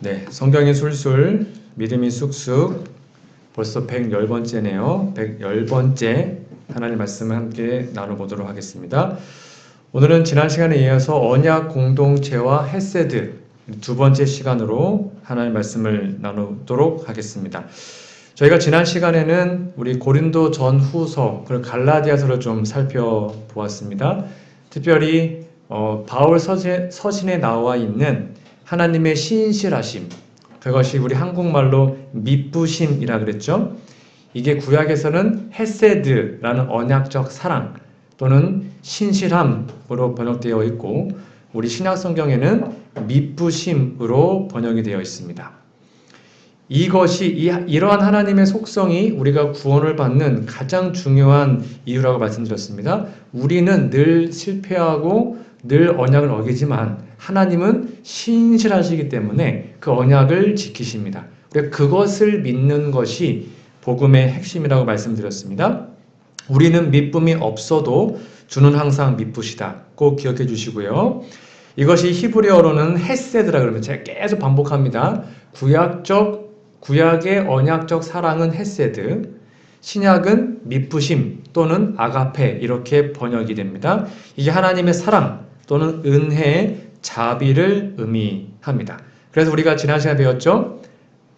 네, 성경이 술술, 믿음이 쑥쑥, 벌써 110번째네요. 110번째 하나님 말씀을 함께 나눠보도록 하겠습니다. 오늘은 지난 시간에 이어서 언약 공동체와 헤세드 두 번째 시간으로 하나님 말씀을 나누도록 하겠습니다. 저희가 지난 시간에는 우리 고린도 전후서, 그리고 갈라디아서를 좀 살펴보았습니다. 특별히 바울 서신에 나와 있는 하나님의 신실하심, 그것이 우리 한국말로 미쁘심이라 그랬죠. 이게 구약에서는 헤세드라는 언약적 사랑 또는 신실함으로 번역되어 있고, 우리 신약 성경에는 미쁘심으로 번역이 되어 있습니다. 이것이 이러한 하나님의 속성이 우리가 구원을 받는 가장 중요한 이유라고 말씀드렸습니다. 우리는 늘 실패하고 늘 언약을 어기지만 하나님은 신실하시기 때문에 그 언약을 지키십니다. 그것을 믿는 것이 복음의 핵심이라고 말씀드렸습니다. 우리는 미쁨이 없어도 주는 항상 미쁘시다. 꼭 기억해 주시고요. 이것이 히브리어로는 헤세드라 그러면 제가 계속 반복합니다. 구약의 언약적 사랑은 헤세드, 신약은 미쁘심 또는 아가페 이렇게 번역이 됩니다. 이게 하나님의 사랑 또는 은혜, 자비를 의미합니다. 그래서 우리가 지난 시간에 배웠죠?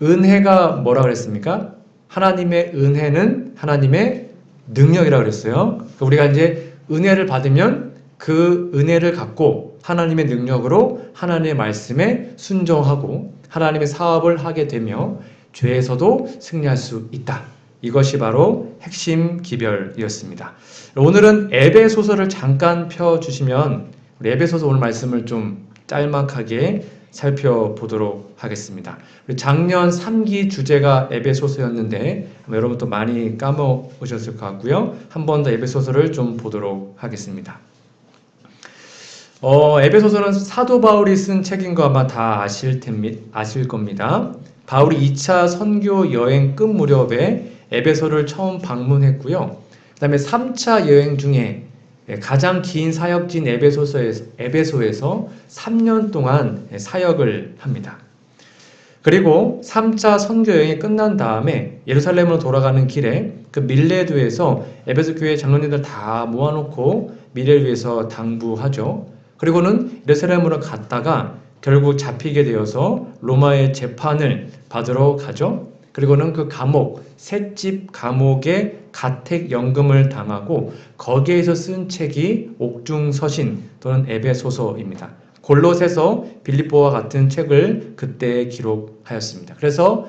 은혜가 뭐라 그랬습니까? 하나님의 은혜는 하나님의 능력이라고 그랬어요. 우리가 이제 은혜를 받으면 그 은혜를 갖고 하나님의 능력으로 하나님의 말씀에 순종하고 하나님의 사업을 하게 되며 죄에서도 승리할 수 있다. 이것이 바로 핵심 기별이었습니다. 오늘은 에베소서를 잠깐 펴주시면 우리 에베소서 오늘 말씀을 좀 짤막하게 살펴보도록 하겠습니다. 작년 3기 주제가 에베소서였는데 여러분 또 많이 까먹으셨을 것 같고요. 한 번 더 에베소서를 좀 보도록 하겠습니다. 에베소서는 사도 바울이 쓴 책인 거 아마 다 아실 겁니다. 바울이 2차 선교 여행 끝 무렵에 에베소를 처음 방문했고요. 그 다음에 3차 여행 중에 가장 긴 사역지인 에베소에서 3년 동안 사역을 합니다. 그리고 3차 선교 여행이 끝난 다음에 예루살렘으로 돌아가는 길에 그 밀레도에서 에베소 교회 장로님들 다 모아놓고 미래를 위해서 당부하죠. 그리고는 예루살렘으로 갔다가 결국 잡히게 되어서 로마의 재판을 받으러 가죠. 그리고는 그 감옥, 셋집 감옥에 가택연금을 당하고 거기에서 쓴 책이 옥중서신 또는 에베소서입니다. 골로새서, 빌립보와 같은 책을 그때 기록하였습니다. 그래서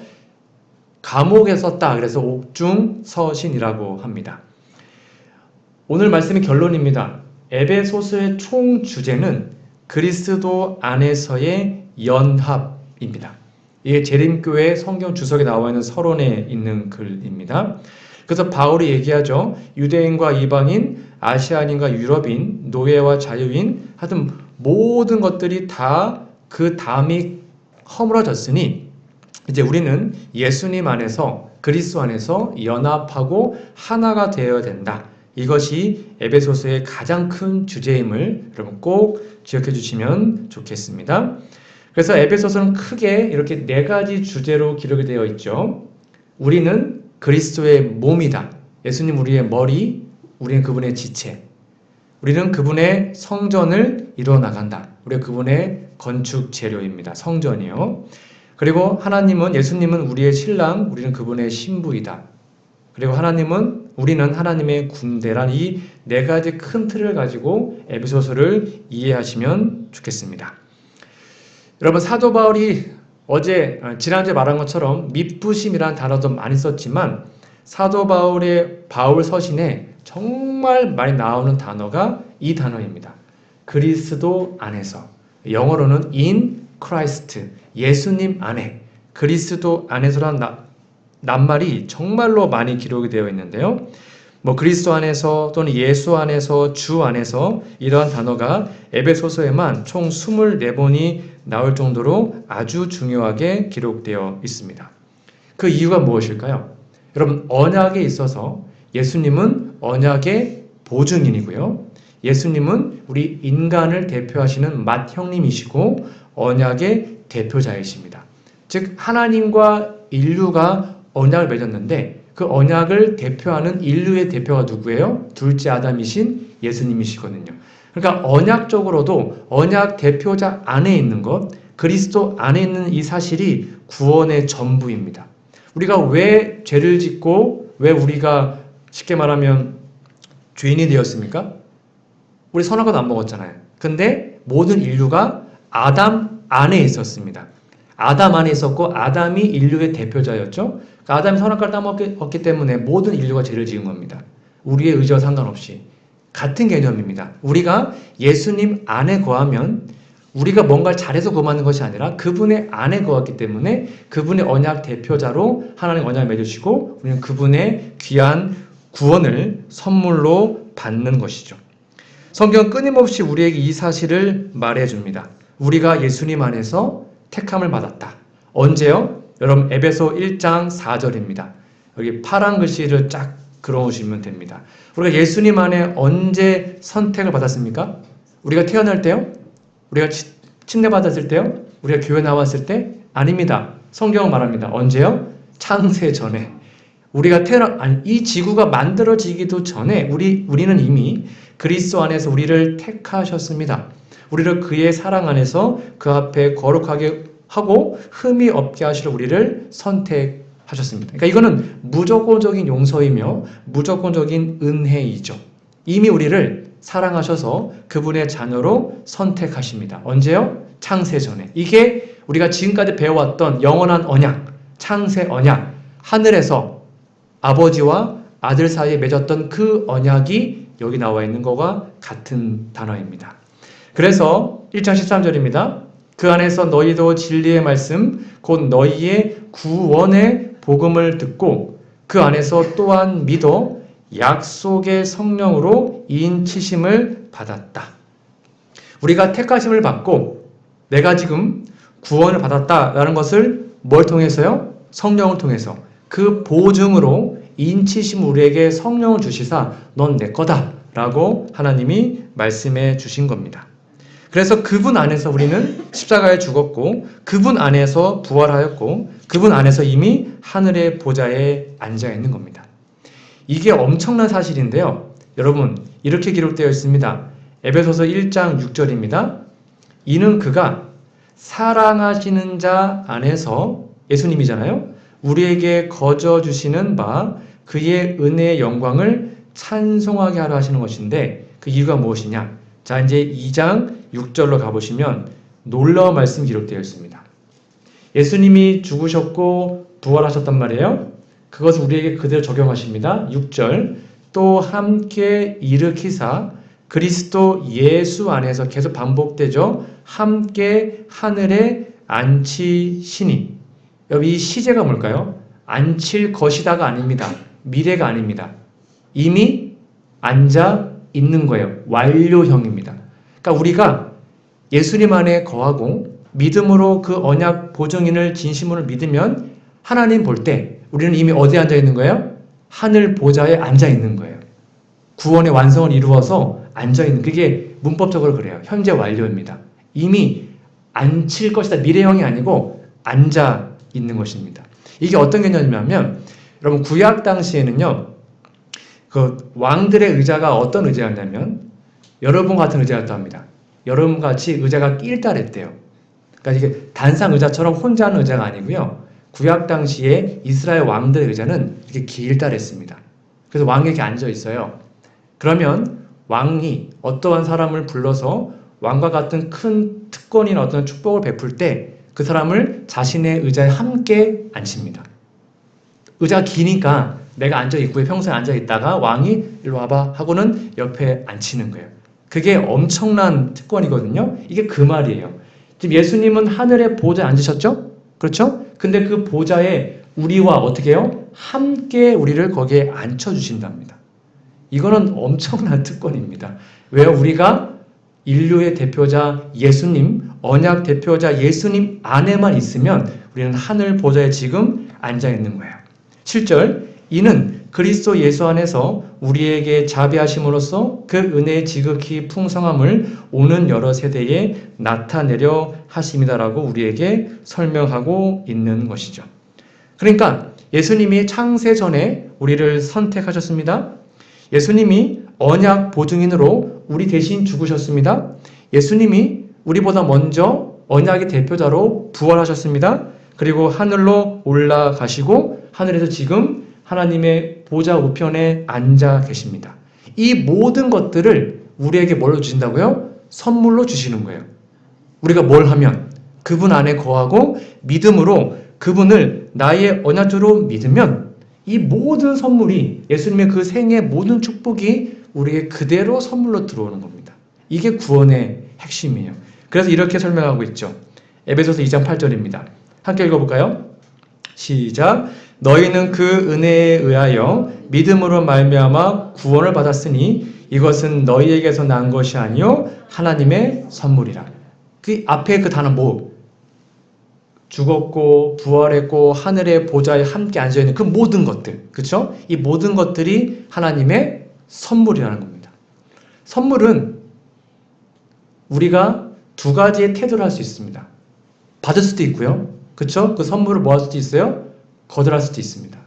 감옥에 썼다. 그래서 옥중서신이라고 합니다. 오늘 말씀의 결론입니다. 에베소서의 총 주제는 그리스도 안에서의 연합입니다. 이게 재림교회 성경 주석에 나와 있는 서론에 있는 글입니다. 그래서 바울이 얘기하죠. 유대인과 이방인, 아시아인과 유럽인, 노예와 자유인, 하여튼 모든 것들이 다 그 담이 허물어졌으니 이제 우리는 예수님 안에서, 그리스도 안에서 연합하고 하나가 되어야 된다. 이것이 에베소서의 가장 큰 주제임을 여러분 꼭 기억해 주시면 좋겠습니다. 그래서 에베소서는 크게 이렇게 4가지 주제로 기록이 되어 있죠. 우리는 그리스도의 몸이다. 예수님 우리의 머리, 우리는 그분의 지체. 우리는 그분의 성전을 이루어 나간다. 우리가 그분의 건축 재료입니다. 성전이요. 그리고 예수님은 우리의 신랑, 우리는 그분의 신부이다. 그리고 우리는 하나님의 군대란 이 4가지 큰 틀을 가지고 에베소서를 이해하시면 좋겠습니다. 여러분 사도 바울이 지난주에 말한 것처럼 미쁘심이라는 단어도 많이 썼지만 사도 바울의 바울 서신에 정말 많이 나오는 단어가 이 단어입니다. 그리스도 안에서. 영어로는 in Christ. 예수님 안에. 그리스도 안에서란 낱말이 정말로 많이 기록이 되어 있는데요. 그리스도 안에서 또는 예수 안에서, 주 안에서 이러한 단어가 에베소서에만 총 24번이 나올 정도로 아주 중요하게 기록되어 있습니다. 그 이유가 무엇일까요? 여러분, 언약에 있어서 예수님은 언약의 보증인이고요. 예수님은 우리 인간을 대표하시는 맏형님이시고 언약의 대표자이십니다. 즉 하나님과 인류가 언약을 맺었는데 그 언약을 대표하는 인류의 대표가 누구예요? 둘째 아담이신 예수님이시거든요. 그러니까 언약적으로도 언약 대표자 안에 있는 것, 그리스도 안에 있는 이 사실이 구원의 전부입니다. 우리가 왜 죄를 짓고 왜 우리가 쉽게 말하면 죄인이 되었습니까? 우리 선악과도 안 먹었잖아요. 근데 모든 인류가 아담 안에 있었습니다. 아담 안에 있었고 아담이 인류의 대표자였죠. 그러니까 아담이 선악과를 따먹었기 때문에 모든 인류가 죄를 지은 겁니다. 우리의 의지와 상관없이. 같은 개념입니다. 우리가 예수님 안에 거하면 우리가 뭔가를 잘해서 거하는 것이 아니라 그분의 안에 거했기 때문에 그분의 언약 대표자로 하나님 언약을 맺으시고 우리는 그분의 귀한 구원을 선물로 받는 것이죠. 성경은 끊임없이 우리에게 이 사실을 말해줍니다. 우리가 예수님 안에서 택함을 받았다. 언제요? 여러분 에베소 1장 4절입니다. 여기 파란 글씨를 쫙 그려오시면 됩니다. 우리가 예수님 안에 언제 선택을 받았습니까? 우리가 태어날 때요? 우리가 침례 받았을 때요? 우리가 교회 나왔을 때? 아닙니다. 성경은 말합니다. 언제요? 창세 전에. 우리가 이 지구가 만들어지기도 전에 우리는 이미 그리스도 안에서 우리를 택하셨습니다. 우리를 그의 사랑 안에서 그 앞에 거룩하게 하고 흠이 없게 하시려 우리를 선택하셨습니다. 그러니까 이거는 무조건적인 용서이며 무조건적인 은혜이죠. 이미 우리를 사랑하셔서 그분의 자녀로 선택하십니다. 언제요? 창세 전에. 이게 우리가 지금까지 배워왔던 영원한 언약, 창세 언약, 하늘에서 아버지와 아들 사이에 맺었던 그 언약이 여기 나와 있는 것과 같은 단어입니다. 그래서 1장 13절입니다. 그 안에서 너희도 진리의 말씀, 곧 너희의 구원의 복음을 듣고 그 안에서 또한 믿어 약속의 성령으로 인치심을 받았다. 우리가 택하심을 받고 내가 지금 구원을 받았다라는 것을 뭘 통해서요? 성령을 통해서 그 보증으로 인치심 우리에게 성령을 주시사 넌 내 거다 라고 하나님이 말씀해 주신 겁니다. 그래서 그분 안에서 우리는 십자가에 죽었고 그분 안에서 부활하였고 그분 안에서 이미 하늘의 보좌에 앉아 있는 겁니다. 이게 엄청난 사실인데요. 여러분 이렇게 기록되어 있습니다. 에베소서 1장 6절입니다. 이는 그가 사랑하시는 자 안에서 예수님이잖아요. 우리에게 거저 주시는 바 그의 은혜의 영광을 찬송하게 하려 하시는 것인데 그 이유가 무엇이냐? 자 이제 2장 6절로 가보시면 놀라운 말씀이 기록되어 있습니다. 예수님이 죽으셨고 부활하셨단 말이에요. 그것을 우리에게 그대로 적용하십니다. 6절 또 함께 일으키사 그리스도 예수 안에서 계속 반복되죠. 함께 하늘에 앉히시니 여기 이 시제가 뭘까요? 앉힐 것이다가 아닙니다. 미래가 아닙니다. 이미 앉아 있는 거예요. 완료형입니다. 그러니까 우리가 예수님 안에 거하고 믿음으로 그 언약 보증인을 진심으로 믿으면 하나님 볼 때 우리는 이미 어디에 앉아 있는 거예요? 하늘 보좌에 앉아 있는 거예요. 구원의 완성을 이루어서 앉아 있는 그게 문법적으로 그래요. 현재 완료입니다. 이미 앉힐 것이다. 미래형이 아니고 앉아 있는 것입니다. 이게 어떤 개념이냐면 여러분 구약 당시에는요. 그 왕들의 의자가 어떤 의자였냐면 여러분 같은 의자였다고 합니다. 여러분 같이 의자가 낄달했대요. 그러니까 이게 단상 의자처럼 혼자 하는 의자가 아니고요. 구약 당시에 이스라엘 왕들의 의자는 이렇게 길다랬습니다. 그래서 왕이 이렇게 앉아 있어요. 그러면 왕이 어떠한 사람을 불러서 왕과 같은 큰 특권이나 어떤 축복을 베풀 때 그 사람을 자신의 의자에 함께 앉힙니다. 의자가 기니까 내가 앉아 있고 평소에 앉아 있다가 왕이 일로 와봐 하고는 옆에 앉히는 거예요. 그게 엄청난 특권이거든요. 이게 그 말이에요. 지금 예수님은 하늘의 보좌에 앉으셨죠? 그렇죠? 근데 그 보좌에 우리와 어떻게 해요? 함께 우리를 거기에 앉혀주신답니다. 이거는 엄청난 특권입니다. 왜요? 우리가 인류의 대표자 예수님, 언약 대표자 예수님 안에만 있으면 우리는 하늘 보좌에 지금 앉아 있는 거예요. 7절, 이는 그리스도 예수 안에서 우리에게 자비하심으로써 그 은혜의 지극히 풍성함을 오는 여러 세대에 나타내려 하심이다라고 우리에게 설명하고 있는 것이죠. 그러니까 예수님이 창세 전에 우리를 선택하셨습니다. 예수님이 언약 보증인으로 우리 대신 죽으셨습니다. 예수님이 우리보다 먼저 언약의 대표자로 부활하셨습니다. 그리고 하늘로 올라가시고 하늘에서 지금 하나님의 보좌 우편에 앉아 계십니다. 이 모든 것들을 우리에게 뭘로 주신다고요? 선물로 주시는 거예요. 우리가 뭘 하면 그분 안에 거하고 믿음으로 그분을 나의 언약주로 믿으면 이 모든 선물이 예수님의 그 생의 모든 축복이 우리에게 그대로 선물로 들어오는 겁니다. 이게 구원의 핵심이에요. 그래서 이렇게 설명하고 있죠. 에베소서 2장 8절입니다. 함께 읽어볼까요? 시작. 너희는 그 은혜에 의하여 믿음으로 말미암아 구원을 받았으니 이것은 너희에게서 난 것이 아니요 하나님의 선물이라. 그 앞에 그 단어 뭐? 죽었고 부활했고 하늘의 보좌에 함께 앉아있는 그 모든 것들, 그렇죠? 이 모든 것들이 하나님의 선물이라는 겁니다. 선물은 우리가 두 가지의 태도를 할 수 있습니다. 받을 수도 있고요, 그렇죠? 그 선물을 뭐 할 수도 있어요? 거절할 수도 있습니다.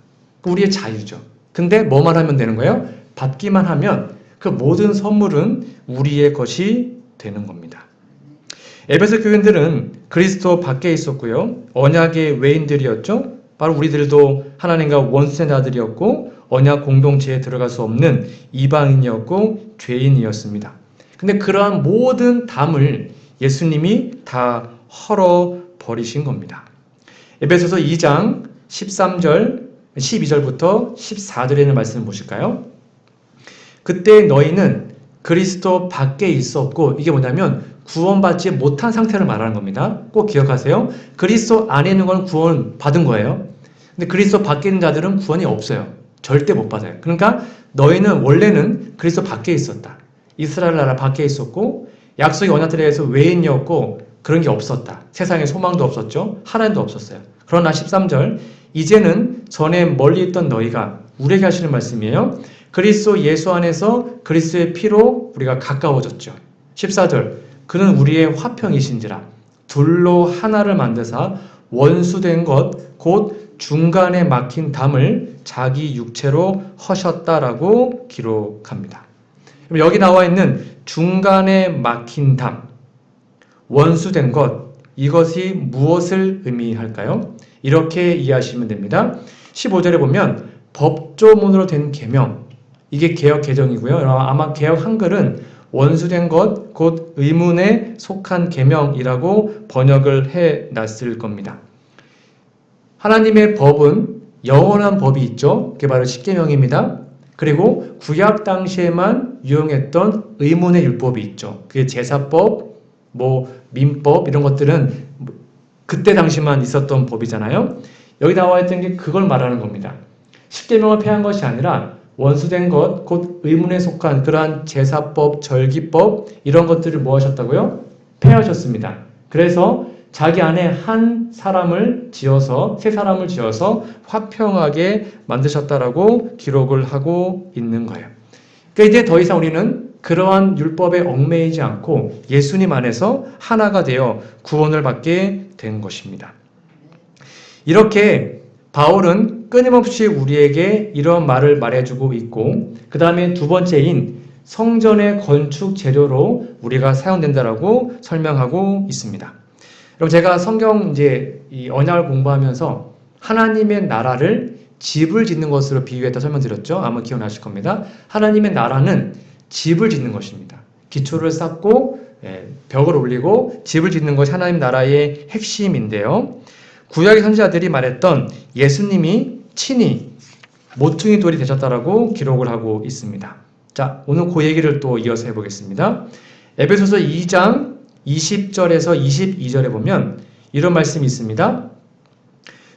우리의 자유죠. 근데 뭐만 하면 되는 거예요? 받기만 하면 그 모든 선물은 우리의 것이 되는 겁니다. 에베소 교인들은 그리스도 밖에 있었고요. 언약의 외인들이었죠. 바로 우리들도 하나님과 원수된 자들이었고 언약 공동체에 들어갈 수 없는 이방인이었고 죄인이었습니다. 근데 그러한 모든 담을 예수님이 다 헐어버리신 겁니다. 에베소서 2장 13절, 12절부터 14절에 있는 말씀을 보실까요? 그때 너희는 그리스도 밖에 있었고, 이게 뭐냐면 구원받지 못한 상태를 말하는 겁니다. 꼭 기억하세요. 그리스도 안에 있는 건 구원 받은 거예요. 근데 그리스도 밖에 있는 자들은 구원이 없어요. 절대 못 받아요. 그러니까 너희는 원래는 그리스도 밖에 있었다. 이스라엘 나라 밖에 있었고 약속의 언약들에서 외인이었고 그런 게 없었다. 세상에 소망도 없었죠. 하나님도 없었어요. 그러나 13절 이제는 전에 멀리 있던 너희가 우리에게 하시는 말씀이에요. 그리스도 예수 안에서 그리스도의 피로 우리가 가까워졌죠. 14절 그는 우리의 화평이신지라 둘로 하나를 만드사 원수된 것 곧 중간에 막힌 담을 자기 육체로 허셨다라고 기록합니다. 여기 나와 있는 중간에 막힌 담, 원수된 것, 이것이 무엇을 의미할까요? 이렇게 이해하시면 됩니다. 15절에 보면 법조문으로 된 계명, 이게 개역 개정이고요. 아마 개역 한글은 원수된 것, 곧 의문에 속한 계명이라고 번역을 해놨을 겁니다. 하나님의 법은 영원한 법이 있죠. 그게 바로 십계명입니다. 그리고 구약 당시에만 유용했던 의문의 율법이 있죠. 그게 제사법, 민법 이런 것들은 그때 당시만 있었던 법이잖아요. 여기 나와 있던 게 그걸 말하는 겁니다. 십계명을 폐한 것이 아니라 원수된 것, 곧 의문에 속한 그러한 제사법, 절기법 이런 것들을 뭐 하셨다고요? 폐하셨습니다. 그래서 자기 안에 한 사람을 지어서 세 사람을 지어서 화평하게 만드셨다라고 기록을 하고 있는 거예요. 그러니까 이제 더 이상 우리는 그러한 율법에 얽매이지 않고 예수님 안에서 하나가 되어 구원을 받게 된 것입니다. 이렇게 바울은 끊임없이 우리에게 이런 말을 말해주고 있고 그 다음에 두 번째인 성전의 건축 재료로 우리가 사용된다라고 설명하고 있습니다. 그럼 제가 성경 이 언약을 공부하면서 하나님의 나라를 집을 짓는 것으로 비유했다 설명드렸죠. 아마 기억나실 겁니다. 하나님의 나라는 집을 짓는 것입니다. 기초를 쌓고 벽을 올리고 집을 짓는 것이 하나님 나라의 핵심인데요. 구약의 선지자들이 말했던 예수님이 친히 모퉁이 돌이 되셨다라고 기록을 하고 있습니다. 자, 오늘 그 얘기를 또 이어서 해보겠습니다. 에베소서 2장 20절에서 22절에 보면 이런 말씀이 있습니다.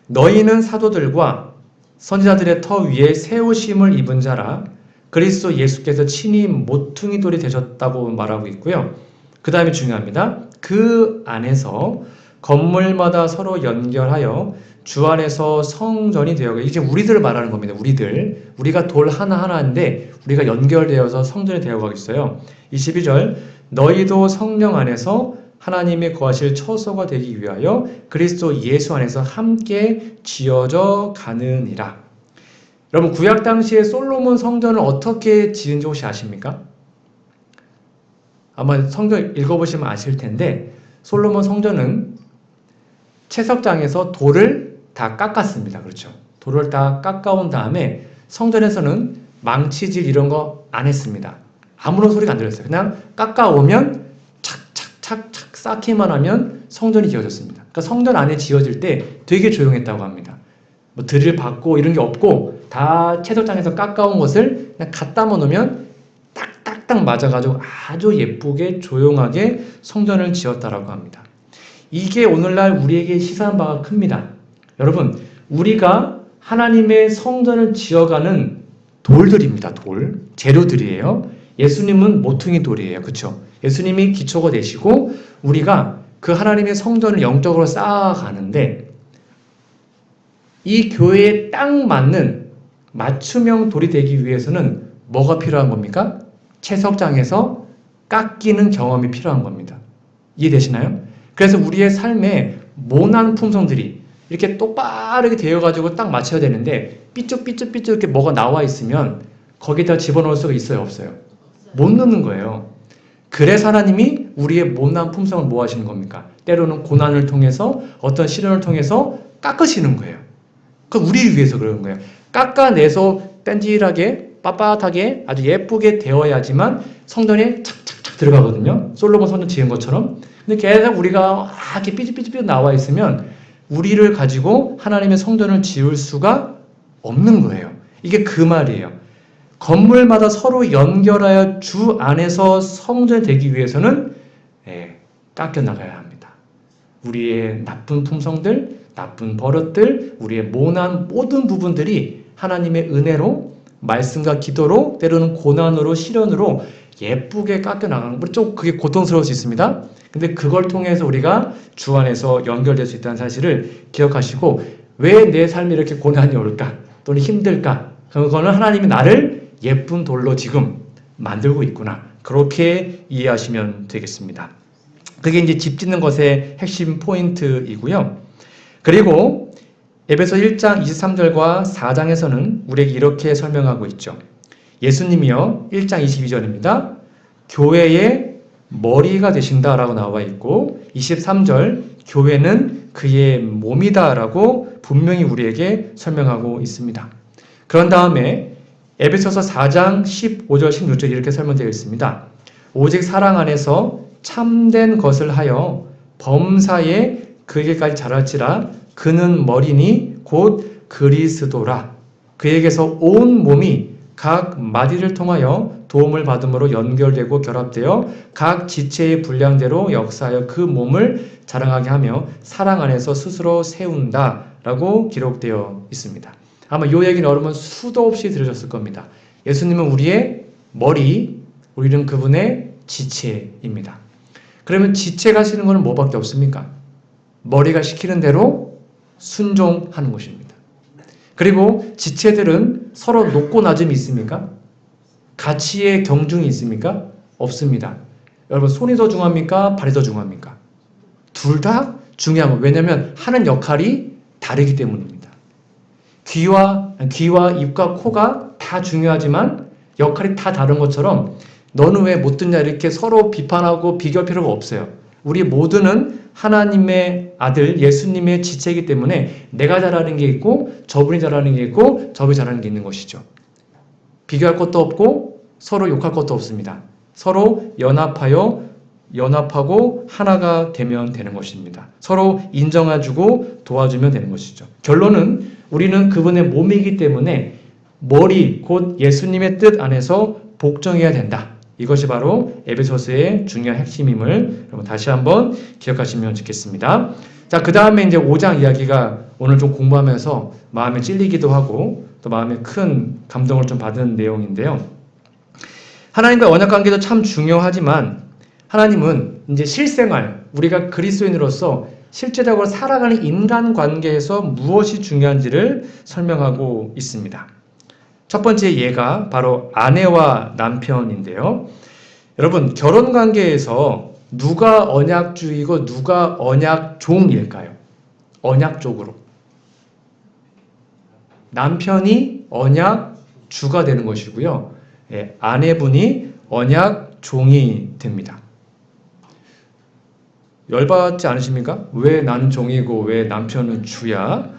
너희는 사도들과 선지자들의 터 위에 세우심을 입은 자라 그리스도 예수께서 친히 모퉁이 돌이 되셨다고 말하고 있고요. 그 다음에 중요합니다. 그 안에서 건물마다 서로 연결하여 주 안에서 성전이 되어 이제 우리들을 말하는 겁니다. 우리가 돌 하나하나인데 우리가 연결되어서 성전이 되어가고 있어요. 22절 너희도 성령 안에서 하나님의 거하실 처소가 되기 위하여 그리스도 예수 안에서 함께 지어져 가느니라. 여러분 구약 당시에 솔로몬 성전을 어떻게 지은지 혹시 아십니까? 아마 성경 읽어보시면 아실 텐데 솔로몬 성전은 채석장에서 돌을 다 깎았습니다. 그렇죠? 돌을 다 깎아온 다음에 성전에서는 망치질 이런 거 안 했습니다. 아무런 소리가 안 들렸어요. 그냥 깎아오면 착착착착 쌓기만 하면 성전이 지어졌습니다. 그러니까 성전 안에 지어질 때 되게 조용했다고 합니다. 뭐 드릴 받고 이런 게 없고 다 채석장에서 깎아온 것을 그냥 갖다 놓으면 딱딱딱 맞아가지고 아주 예쁘게 조용하게 성전을 지었다라고 합니다. 이게 오늘날 우리에게 시사한 바가 큽니다. 여러분, 우리가 하나님의 성전을 지어가는 돌들입니다. 재료들이에요. 예수님은 모퉁이 돌이에요. 그렇죠? 예수님이 기초가 되시고 우리가 그 하나님의 성전을 영적으로 쌓아가는데 이 교회에 딱 맞는 맞춤형 돌이 되기 위해서는 뭐가 필요한 겁니까? 채석장에서 깎이는 경험이 필요한 겁니다. 이해되시나요? 그래서 우리의 삶에 모난 품성들이 이렇게 똑바르게 되어가지고 딱 맞춰야 되는데 삐쭉삐쭉 이렇게 뭐가 나와 있으면 거기다 집어넣을 수가 있어요? 없어요? 못 넣는 거예요. 그래서 하나님이 우리의 모난 품성을 뭐 하시는 겁니까? 때로는 고난을 통해서 어떤 시련을 통해서 깎으시는 거예요. 그 우리를 위해서 그러는 거예요. 깎아내서 뺀질하게 빳빳하게 아주 예쁘게 되어야지만 성전에 착착착 들어가거든요. 솔로몬 성전 지은 것처럼. 근데 계속 우리가 이렇게 삐죽삐죽 나와 있으면 우리를 가지고 하나님의 성전을 지을 수가 없는 거예요. 이게 그 말이에요. 건물마다 서로 연결하여 주 안에서 성전이 되기 위해서는 깎여 나가야 합니다. 우리의 나쁜 품성들, 나쁜 버릇들, 우리의 모난 모든 부분들이 하나님의 은혜로 말씀과 기도로 때로는 고난으로 시련으로 예쁘게 깎여 나가는 거 좀 그게 고통스러울 수 있습니다. 근데 그걸 통해서 우리가 주 안에서 연결될 수 있다는 사실을 기억하시고 왜 내 삶에 이렇게 고난이 올까? 또는 힘들까? 그거는 하나님이 나를 예쁜 돌로 지금 만들고 있구나. 그렇게 이해하시면 되겠습니다. 그게 이제 집 짓는 것의 핵심 포인트이고요. 그리고 에베소 1장 23절과 4장에서는 우리에게 이렇게 설명하고 있죠. 예수님이요. 1장 22절입니다. 교회의 머리가 되신다라고 나와 있고 23절 교회는 그의 몸이다라고 분명히 우리에게 설명하고 있습니다. 그런 다음에 에베소서 4장 15절 16절 이렇게 설명되어 있습니다. 오직 사랑 안에서 참된 것을 하여 범사에 그에게까지 자랄지라 그는 머리니 곧 그리스도라. 그에게서 온 몸이 각 마디를 통하여 도움을 받음으로 연결되고 결합되어 각 지체의 분량대로 역사하여 그 몸을 자랑하게 하며 사랑 안에서 스스로 세운다라고 기록되어 있습니다. 아마 이 얘기는 여러분 수도 없이 들으셨을 겁니다. 예수님은 우리의 머리, 우리는 그분의 지체입니다. 그러면 지체가 하시는 것은 뭐밖에 없습니까? 머리가 시키는 대로 순종하는 것입니다. 그리고 지체들은 서로 높고 낮음이 있습니까? 가치의 경중이 있습니까? 없습니다. 여러분 손이 더 중요합니까? 발이 더 중요합니까? 둘 다 중요한 거. 왜냐하면 하는 역할이 다르기 때문입니다. 귀와 입과 코가 다 중요하지만 역할이 다 다른 것처럼 너는 왜 못 듣냐 이렇게 서로 비판하고 비교할 필요가 없어요. 우리 모두는 하나님의 아들 예수님의 지체이기 때문에 내가 잘하는 게 있고 저분이 잘하는 게 있고 저분이 잘하는 게 있는 것이죠. 비교할 것도 없고 서로 욕할 것도 없습니다. 서로 연합하고 하나가 되면 되는 것입니다. 서로 인정해주고 도와주면 되는 것이죠. 결론은 우리는 그분의 몸이기 때문에 머리 곧 예수님의 뜻 안에서 복종해야 된다. 이것이 바로 에베소서의 중요한 핵심임을 여러분 다시 한번 기억하시면 좋겠습니다. 자, 그 다음에 이제 5장 이야기가 오늘 좀 공부하면서 마음에 찔리기도 하고 또 마음에 큰 감동을 좀 받은 내용인데요. 하나님과의 언약 관계도 참 중요하지만 하나님은 이제 실생활, 우리가 그리스도인으로서 실제적으로 살아가는 인간관계에서 무엇이 중요한지를 설명하고 있습니다. 첫 번째 예가 바로 아내와 남편인데요. 여러분, 결혼관계에서 누가 언약주의고 누가 언약종일까요? 언약적으로. 남편이 언약주가 되는 것이고요. 아내분이 언약종이 됩니다. 열받지 않으십니까? 왜 난 종이고 왜 남편은 주야?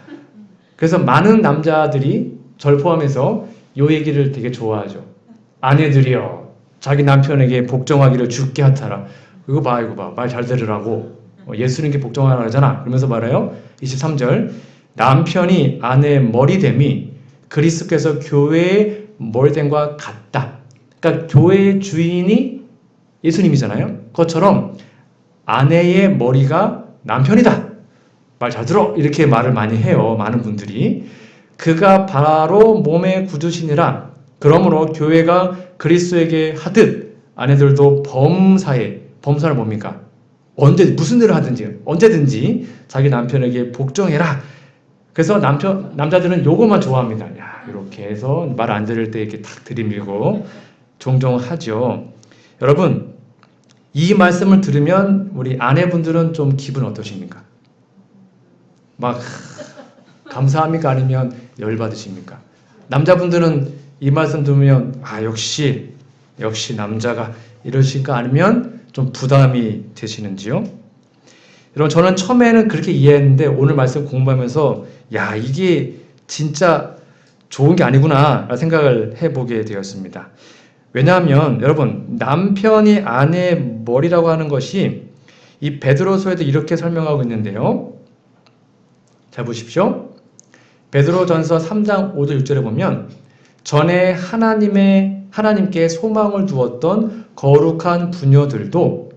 그래서 많은 남자들이 절 포함해서 이 얘기를 되게 좋아하죠. 아내들이여 자기 남편에게 복종하기를 주께 하타라. 이거 봐 말 잘 들으라고. 예수님께 복종하라 하잖아. 그러면서 말해요. 23절 남편이 아내의 머리됨이 그리스도께서 교회의 머리됨과 같다. 그러니까 교회의 주인이 예수님이잖아요. 그것처럼 아내의 머리가 남편이다. 말 잘 들어. 이렇게 말을 많이 해요. 많은 분들이. 그가 바로 몸의 구주시니라. 그러므로 교회가 그리스도에게 하듯 아내들도 범사는 뭡니까? 무슨 일을 하든지 언제든지 자기 남편에게 복종해라. 그래서 남자들은 요것만 좋아합니다. 야, 이렇게 해서 말 안 들을 때 이렇게 탁 들이밀고 종종 하죠. 여러분, 이 말씀을 들으면 우리 아내분들은 좀 기분 어떠십니까? 막 감사합니까? 아니면 열받으십니까? 남자분들은 이 말씀 들으면 역시 남자가 이러실까? 아니면 좀 부담이 되시는지요? 여러분, 저는 처음에는 그렇게 이해했는데 오늘 말씀 공부하면서 이게 진짜 좋은 게 아니구나 생각을 해보게 되었습니다. 왜냐하면 여러분, 남편이 아내의 머리라고 하는 것이 이 베드로서에도 이렇게 설명하고 있는데요. 잘 보십시오. 베드로전서 3장 5절 6절에 보면 전에 하나님께 소망을 두었던 거룩한 부녀들도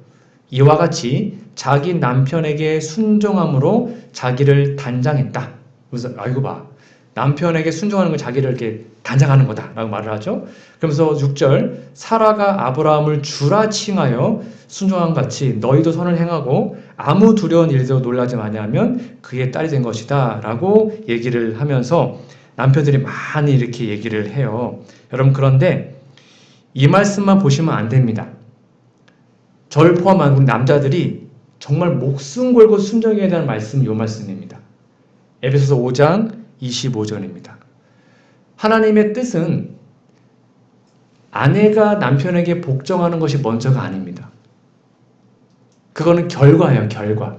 이와 같이 자기 남편에게 순종함으로 자기를 단장했다. 그래서 아이고 봐. 남편에게 순종하는 건 자기를 이렇게 단장하는 거다라고 말을 하죠. 그러면서 6절 사라가 아브라함을 주라 칭하여 순종한 같이 너희도 선을 행하고 아무 두려운 일도 놀라지 마냐면 그의 딸이 된 것이다라고 얘기를 하면서 남편들이 많이 이렇게 얘기를 해요. 여러분, 그런데 이 말씀만 보시면 안 됩니다. 절 포함한 우리 남자들이 정말 목숨 걸고 순종해야 되는 말씀이 이 말씀입니다. 에베소서 5장 25절입니다. 하나님의 뜻은 아내가 남편에게 복종하는 것이 먼저가 아닙니다. 그거는 결과예요, 결과.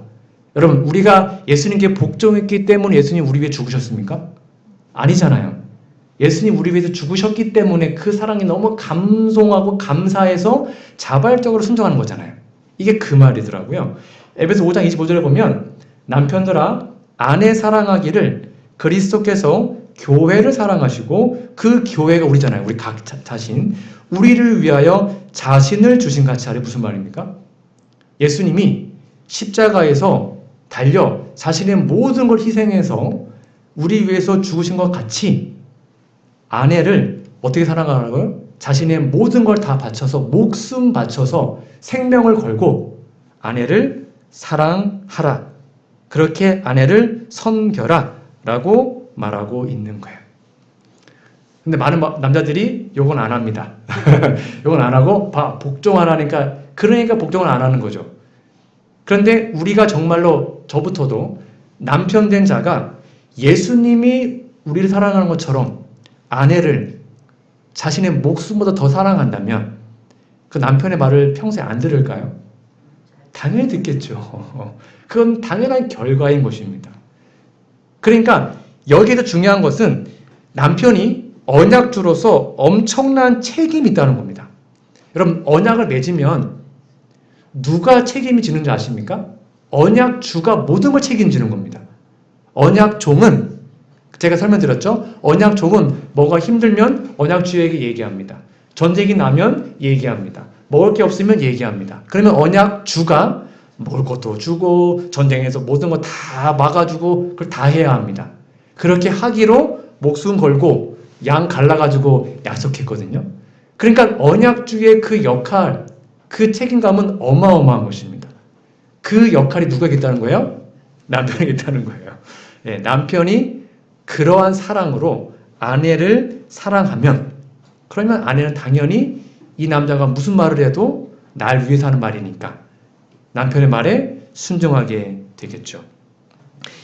여러분, 우리가 예수님께 복종했기 때문에 예수님 우리 위해 죽으셨습니까? 아니잖아요. 예수님 우리 위해서 죽으셨기 때문에 그 사랑이 너무 감동하고 감사해서 자발적으로 순종하는 거잖아요. 이게 그 말이더라고요. 에베소 5장 25절에 보면 남편들아 아내 사랑하기를 그리스도께서 교회를 사랑하시고 그 교회가 우리잖아요. 우리 각 자신. 우리를 위하여 자신을 주신 같이 하래. 무슨 말입니까? 예수님이 십자가에서 달려 자신의 모든 걸 희생해서 우리 위해서 죽으신 것 같이 아내를 어떻게 사랑하라고요? 자신의 모든 걸 다 바쳐서 목숨 바쳐서 생명을 걸고 아내를 사랑하라. 그렇게 아내를 섬겨라 라고 말하고 있는 거예요. 근데 많은 남자들이 요건 안 합니다. 요건 안 하고 복종하라니까 그러니까 복종을 안 하는 거죠. 그런데 우리가 정말로 저부터도 남편 된 자가 예수님이 우리를 사랑하는 것처럼 아내를 자신의 목숨보다 더 사랑한다면 그 남편의 말을 평소에 안 들을까요? 당연히 듣겠죠. 그건 당연한 결과인 것입니다. 그러니까 여기에서 중요한 것은 남편이 언약주로서 엄청난 책임이 있다는 겁니다. 여러분, 언약을 맺으면 누가 책임이 지는지 아십니까? 언약주가 모든 걸 책임지는 겁니다. 언약종은 제가 설명드렸죠? 언약종은 뭐가 힘들면 언약주에게 얘기합니다. 전쟁이 나면 얘기합니다. 먹을 게 없으면 얘기합니다. 그러면 언약주가 먹을 것도 주고 전쟁에서 모든 거 다 막아주고 그걸 다 해야 합니다. 그렇게 하기로 목숨 걸고 양 갈라가지고 약속했거든요. 그러니까 언약주의 그 역할, 그 책임감은 어마어마한 것입니다. 그 역할이 누구에게 있다는 거예요? 남편이겠다는 거예요. 예, 남편이 그러한 사랑으로 아내를 사랑하면 그러면 아내는 당연히 이 남자가 무슨 말을 해도 날 위해서 하는 말이니까 남편의 말에 순종하게 되겠죠.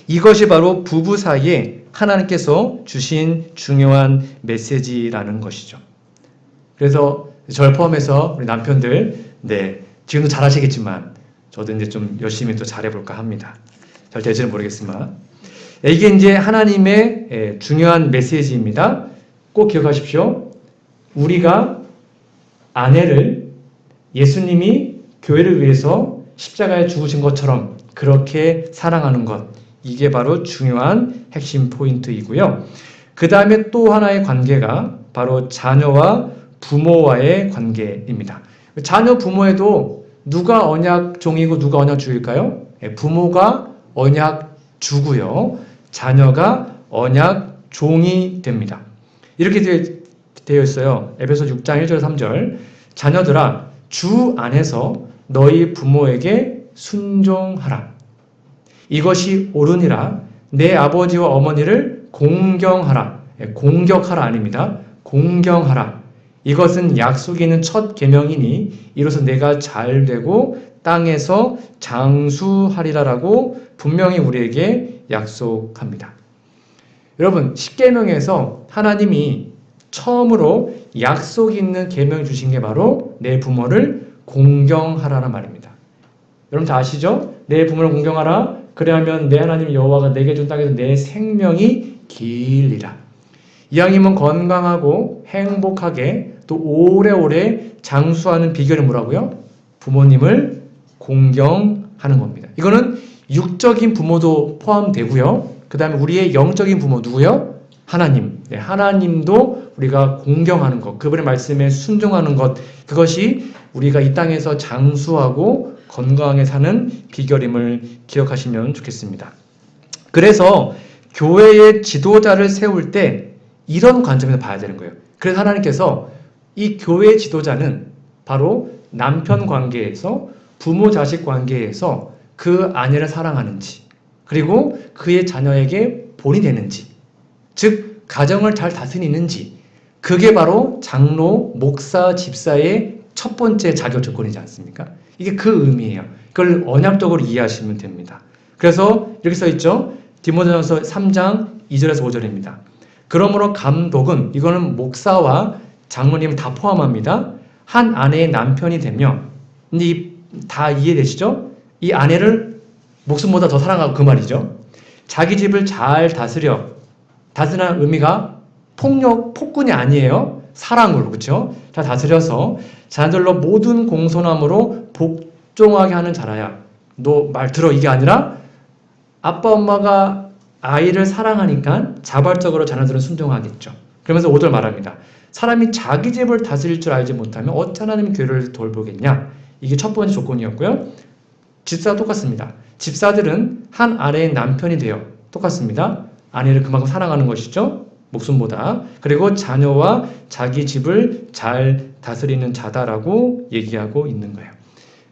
이것이 바로 부부 사이에 하나님께서 주신 중요한 메시지라는 것이죠. 그래서 저를 포함해서 우리 남편들, 네, 지금도 잘하시겠지만 저도 이제 좀 열심히 또 잘해볼까 합니다. 잘 될지는 모르겠지만 이게 이제 하나님의 중요한 메시지입니다. 꼭 기억하십시오. 우리가 아내를 예수님이 교회를 위해서 십자가에 죽으신 것처럼 그렇게 사랑하는 것, 이게 바로 중요한 핵심 포인트이고요. 그 다음에 또 하나의 관계가 바로 자녀와 부모와의 관계입니다. 자녀 부모에도 누가 언약 종이고 누가 언약 주일까요? 부모가 언약 주고요. 자녀가 언약 종이 됩니다. 이렇게 되어 있어요. 에베소 6장 1절 3절. 자녀들아 주 안에서 너희 부모에게 순종하라. 이것이 옳으니라. 내 아버지와 어머니를 공경하라. 공격하라 아닙니다. 공경하라. 이것은 약속이 있는 첫 계명이니 이로써 내가 잘되고 땅에서 장수하리라라고 분명히 우리에게 약속합니다. 여러분, 십계명에서 하나님이 처음으로 약속이 있는 계명 주신 게 바로 내 부모를 공경하라는 말입니다. 여러분 다 아시죠? 내 부모를 공경하라. 그래야면 내 하나님 여호와가 내게 준 땅에서 내 생명이 길리라. 이왕이면 건강하고 행복하게 또 오래오래 장수하는 비결이 뭐라고요? 부모님을 공경하는 겁니다. 이거는 육적인 부모도 포함되고요. 그 다음에 우리의 영적인 부모 누구요? 하나님. 네, 하나님도 우리가 공경하는 것, 그분의 말씀에 순종하는 것, 그것이 우리가 이 땅에서 장수하고 건강하게 사는 비결임을 기억하시면 좋겠습니다. 그래서 교회의 지도자를 세울 때 이런 관점에서 봐야 되는 거예요. 그래서 하나님께서 이 교회의 지도자는 바로 남편 관계에서 부모 자식 관계에서 그 아내를 사랑하는지 그리고 그의 자녀에게 본이 되는지 즉 가정을 잘 다스리는지 그게 바로 장로, 목사, 집사의 첫 번째 자격 조건이지 않습니까? 이게 그 의미예요. 그걸 언약적으로 이해하시면 됩니다. 그래서 이렇게 써있죠. 디모데전서 3장 2절에서 5절입니다. 그러므로 감독은 이거는 목사와 장로님 다 포함합니다. 한 아내의 남편이 되며 근데 다 이해되시죠? 이 아내를 목숨보다 더 사랑하고 그 말이죠. 자기 집을 잘 다스리는 의미가 폭군이 아니에요. 사랑으로, 그렇죠? 잘 다스려서 자녀들로 모든 공손함으로 복종하게 하는 자라야. 너 말 들어 이게 아니라 아빠 엄마가 아이를 사랑하니까 자발적으로 자녀들은 순종하겠죠. 그러면서 5절 말합니다. 사람이 자기 집을 다스릴 줄 알지 못하면 어찌 하나님 교회를 돌보겠냐. 이게 첫 번째 조건이었고요. 집사와 똑같습니다. 집사들은 한 아내의 남편이 되어 똑같습니다. 아내를 그만큼 사랑하는 것이죠. 목숨보다. 그리고 자녀와 자기 집을 잘 다스리는 자다라고 얘기하고 있는 거예요.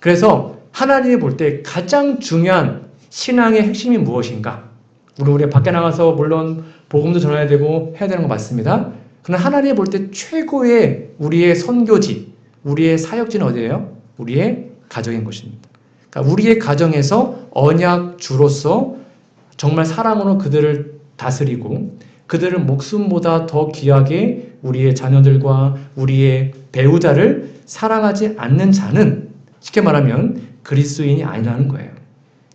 그래서 하나님이 볼 때 가장 중요한 신앙의 핵심이 무엇인가? 우리가 밖에 나가서 물론 복음도 전해야 되고 해야 되는 거 맞습니다. 그러나 하나님이 볼 때 최고의 우리의 선교지, 우리의 사역지는 어디예요? 우리의 가정인 것입니다. 그러니까 우리의 가정에서 언약주로서 정말 사랑으로 그들을 다스리고 그들을 목숨보다 더 귀하게 우리의 자녀들과 우리의 배우자를 사랑하지 않는 자는 쉽게 말하면 그리스도인이 아니라는 거예요.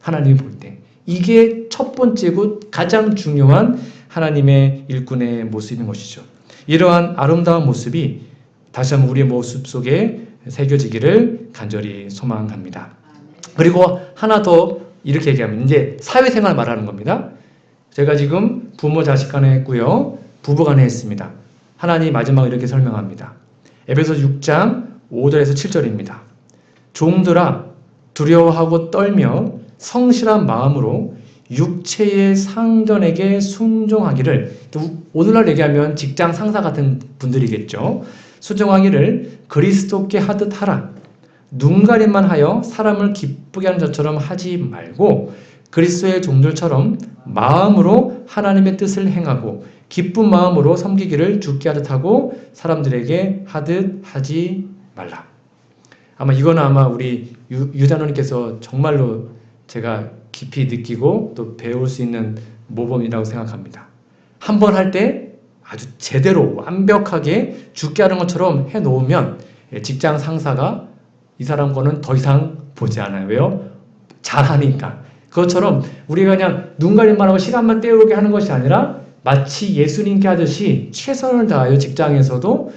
하나님이 볼 때. 이게 첫 번째고 가장 중요한 하나님의 일꾼의 모습인 것이죠. 이러한 아름다운 모습이 다시 한번 우리의 모습 속에 새겨지기를 간절히 소망합니다. 그리고 하나 더 이렇게 얘기하면 이제 사회생활 말하는 겁니다. 제가 지금 부모 자식 간에 했고요. 부부 간에 했습니다. 하나님 마지막으로 이렇게 설명합니다. 에베소 6장 5절에서 7절입니다. 종들아 두려워하고 떨며 성실한 마음으로 육체의 상전에게 순종하기를 오늘날 얘기하면 직장 상사 같은 분들이겠죠. 순종하기를 그리스도께 하듯 하라. 눈가림만 하여 사람을 기쁘게 하는 자처럼 하지 말고 그리스도의 종들처럼 마음으로 하나님의 뜻을 행하고 기쁜 마음으로 섬기기를 주께 하듯 하고 사람들에게 하듯 하지 말라. 이거는 우리 유단원님께서 정말로 제가 깊이 느끼고 또 배울 수 있는 모범이라고 생각합니다. 한 번 할 때 아주 제대로 완벽하게 주께 하는 것처럼 해놓으면 직장 상사가 이 사람 거는 더 이상 보지 않아요. 왜요? 잘하니까. 그것처럼 우리가 그냥 눈 가림만 하고 시간만 때우게 하는 것이 아니라 마치 예수님께 하듯이 최선을 다하여 직장에서도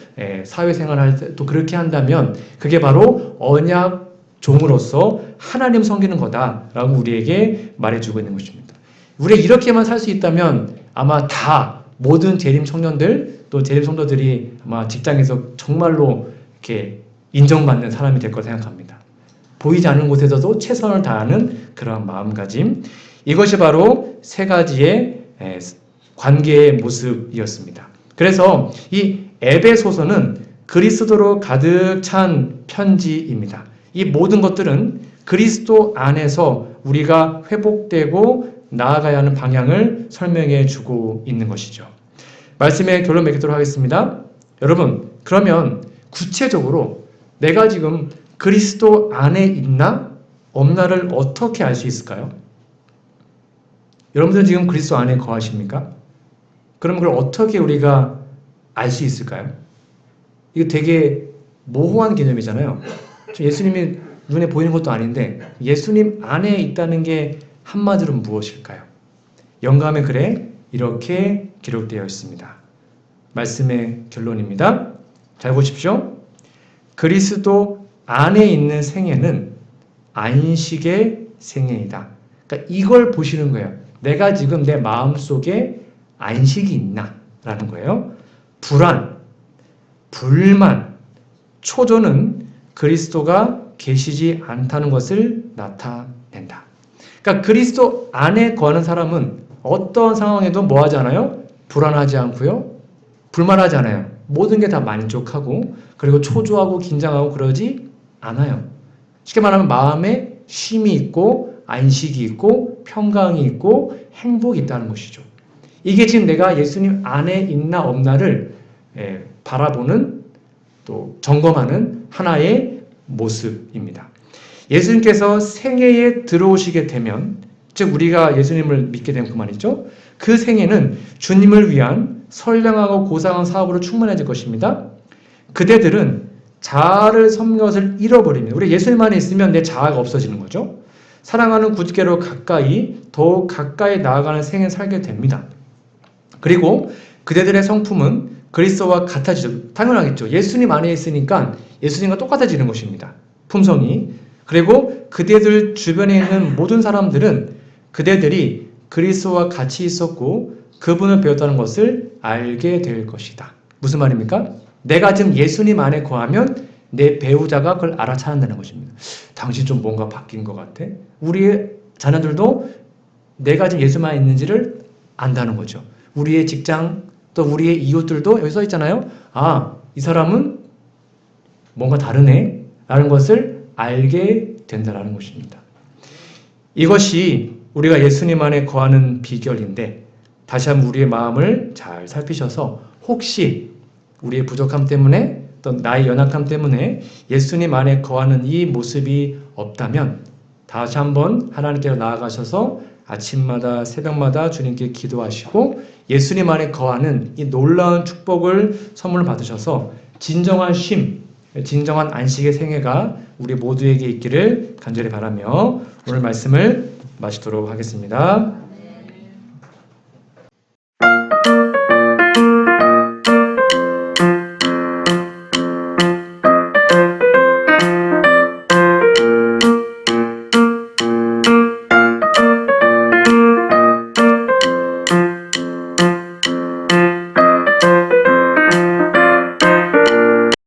사회생활 할 때 또 그렇게 한다면 그게 바로 언약 종으로서 하나님 섬기는 거다라고 우리에게 말해주고 있는 것입니다. 우리가 이렇게만 살 수 있다면 아마 다 모든 재림 청년들 또 재림 성도들이 아마 직장에서 정말로 이렇게 인정받는 사람이 될 거라 생각합니다. 보이지 않는 곳에서도 최선을 다하는 그런 마음가짐. 이것이 바로 세 가지의 관계의 모습이었습니다. 그래서 이 에베소서는 그리스도로 가득 찬 편지입니다. 이 모든 것들은 그리스도 안에서 우리가 회복되고 나아가야 하는 방향을 설명해 주고 있는 것이죠. 말씀의 결론 맺도록 하겠습니다. 여러분, 그러면 구체적으로 내가 지금 그리스도 안에 있나 없나를 어떻게 알 수 있을까요? 여러분들 지금 그리스도 안에 거하십니까? 그럼 그걸 어떻게 우리가 알 수 있을까요? 이거 되게 모호한 개념이잖아요. 예수님이 눈에 보이는 것도 아닌데 예수님 안에 있다는 게 한마디로 무엇일까요? 영감의 글에 이렇게 기록되어 있습니다. 말씀의 결론입니다. 잘 보십시오. 그리스도 안에 있는 생애는 안식의 생애이다. 그러니까 이걸 보시는 거예요. 내가 지금 내 마음속에 안식이 있나? 라는 거예요. 불안, 불만, 초조는 그리스도가 계시지 않다는 것을 나타낸다. 그러니까 그리스도 안에 거하는 사람은 어떤 상황에도 뭐 하지 않아요? 불안하지 않고요. 불만하지 않아요. 모든 게 다 만족하고 그리고 초조하고 긴장하고 그러지 않아요. 쉽게 말하면 마음에 쉼이 있고 안식이 있고 평강이 있고 행복이 있다는 것이죠. 이게 지금 내가 예수님 안에 있나 없나를 바라보는 또 점검하는 하나의 모습입니다. 예수님께서 생애에 들어오시게 되면 즉 우리가 예수님을 믿게 되면 그만이죠. 그 생애는 주님을 위한 선량하고 고상한 사업으로 충만해질 것입니다. 그대들은 자아를 섬기는 것을 잃어버립니다. 우리 예수님 안에 있으면 내 자아가 없어지는 거죠. 사랑하는 구주께로 가까이 더욱 가까이 나아가는 생애 살게 됩니다. 그리고 그대들의 성품은 그리스도와 같아지죠. 당연하겠죠. 예수님 안에 있으니까 예수님과 똑같아지는 것입니다. 품성이. 그리고 그대들 주변에 있는 모든 사람들은 그대들이 그리스도와 같이 있었고 그분을 배웠다는 것을 알게 될 것이다. 무슨 말입니까? 내가 지금 예수님 안에 거하면 내 배우자가 그걸 알아차린다는 것입니다. 당신 좀 뭔가 바뀐 것 같아? 우리의 자녀들도 내가 지금 예수님 안에 있는지를 안다는 거죠. 우리의 직장 또 우리의 이웃들도 여기 써 있잖아요. 아, 이 사람은 뭔가 다르네 라는 것을 알게 된다는 것입니다. 이것이 우리가 예수님 안에 거하는 비결인데 다시 한번 우리의 마음을 잘 살피셔서 혹시 우리의 부족함 때문에 또 나의 연약함 때문에 예수님 안에 거하는 이 모습이 없다면 다시 한번 하나님께로 나아가셔서 아침마다 새벽마다 주님께 기도하시고 예수님 안에 거하는 이 놀라운 축복을 선물 받으셔서 진정한 쉼, 진정한 안식의 생애가 우리 모두에게 있기를 간절히 바라며 오늘 말씀을 마치도록 하겠습니다.